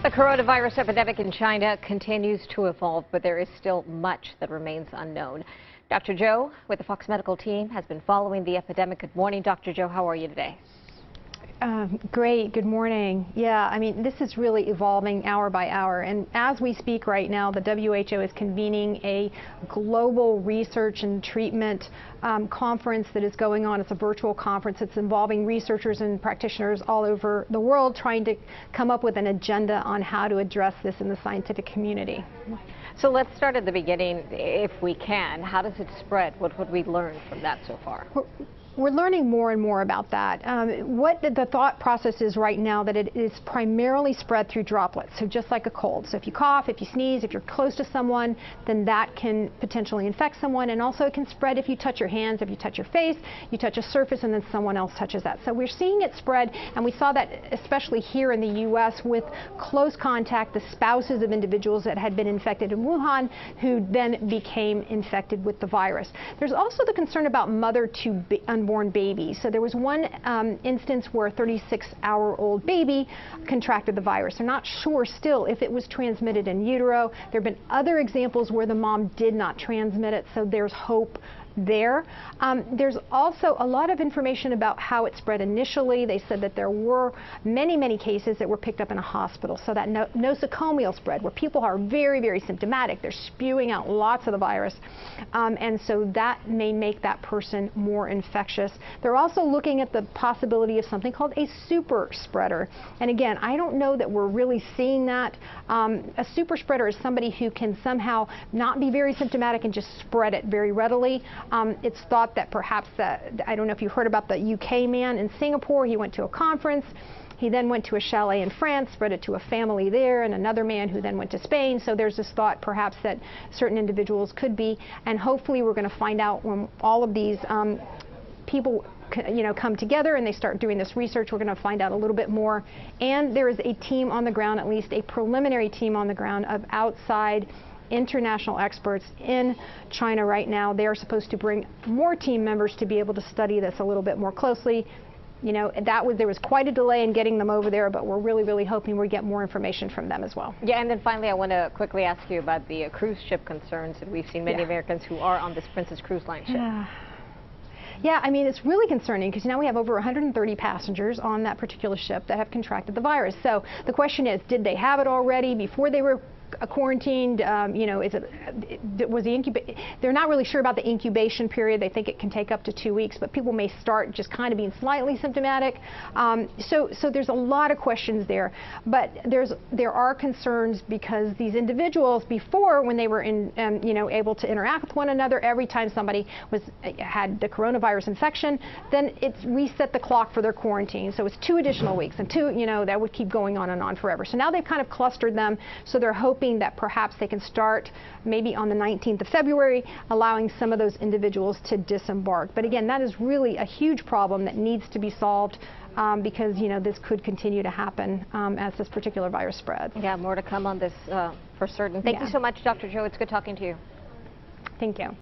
The coronavirus epidemic in China continues to evolve, but there is still much that remains unknown. Dr. Joe with the Fox Medical team has been following the epidemic. Good morning, Dr. Joe. How are you today? Great. Good morning. Yeah, I mean, this is really evolving hour by hour. And as we speak right now, the WHO is convening a global research and treatment conference that is going on. It's a virtual conference. It's involving researchers and practitioners all over the world trying to come up with an agenda on how to address this in the scientific community. So let's start at the beginning, if we can. How does it spread? What would we learn from that so far? We're learning more and more about that. What the thought process is right now, that it is primarily spread through droplets, so just like a cold. So if you cough, if you sneeze, if you're close to someone, then that can potentially infect someone. And also it can spread if you touch your hands, if you touch your face, you touch a surface, and then someone else touches that. So we're seeing it spread, and we saw that especially here in the U.S. with close contact, the spouses of individuals that had been infected in Wuhan, who then became infected with the virus. There's also the concern about mother to unborn babies. So there was one instance where a 36-hour-old baby contracted the virus. They're not sure still if it was transmitted in utero. There have been other examples where the mom did not transmit it, so there's hope there. There's also a lot of information about how it spread initially. They said that there were many cases that were picked up in a hospital. So that nosocomial spread, where people are very symptomatic, they're spewing out lots of the virus, and so that may make that person more infectious. They're also looking at the possibility of something called a super spreader. And again, I don't know that we're really seeing that. A super spreader is somebody who can somehow not be very symptomatic and just spread it very readily. It's thought that perhaps I don't know if you heard about the UK man in Singapore. He went to a conference. He then went to a chalet in France, spread it to a family there, and another man who then went to Spain. So there's this thought perhaps that certain individuals could be, and hopefully we're going to find out when all of these people come together and they start doing this research. We're going to find out a little bit more. And there is a team on the ground, at least a preliminary team on the ground of outside international experts in China right now. They are supposed to bring more team members to be able to study this a little bit more closely. You know, there was quite a delay in getting them over there, but we're really hoping we get more information from them as well. Yeah, and then finally I want to quickly ask you about the cruise ship concerns that we've seen many Americans who are on this Princess Cruise Line ship. Yeah, I mean, it's really concerning because now we have over 130 passengers on that particular ship that have contracted the virus. So the question is, did they have it already before they were quarantined? They're not really sure about the incubation period. They think it can take up to 2 weeks, but people may start just kind of being slightly symptomatic. So there's a lot of questions there, but there are concerns because these individuals before, when they were able to interact with one another, every time somebody had the coronavirus infection, then it's reset the clock for their quarantine. So it's 2 additional weeks, and that would keep going on and on forever. So now they've kind of clustered them, so they're hoping that perhaps they can start maybe on the 19th of February, allowing some of those individuals to disembark. But again, that is really a huge problem that needs to be solved because this could continue to happen as this particular virus spreads. Yeah, more to come on this for certain. Thank you so much, Dr. Joe. It's good talking to you. Thank you.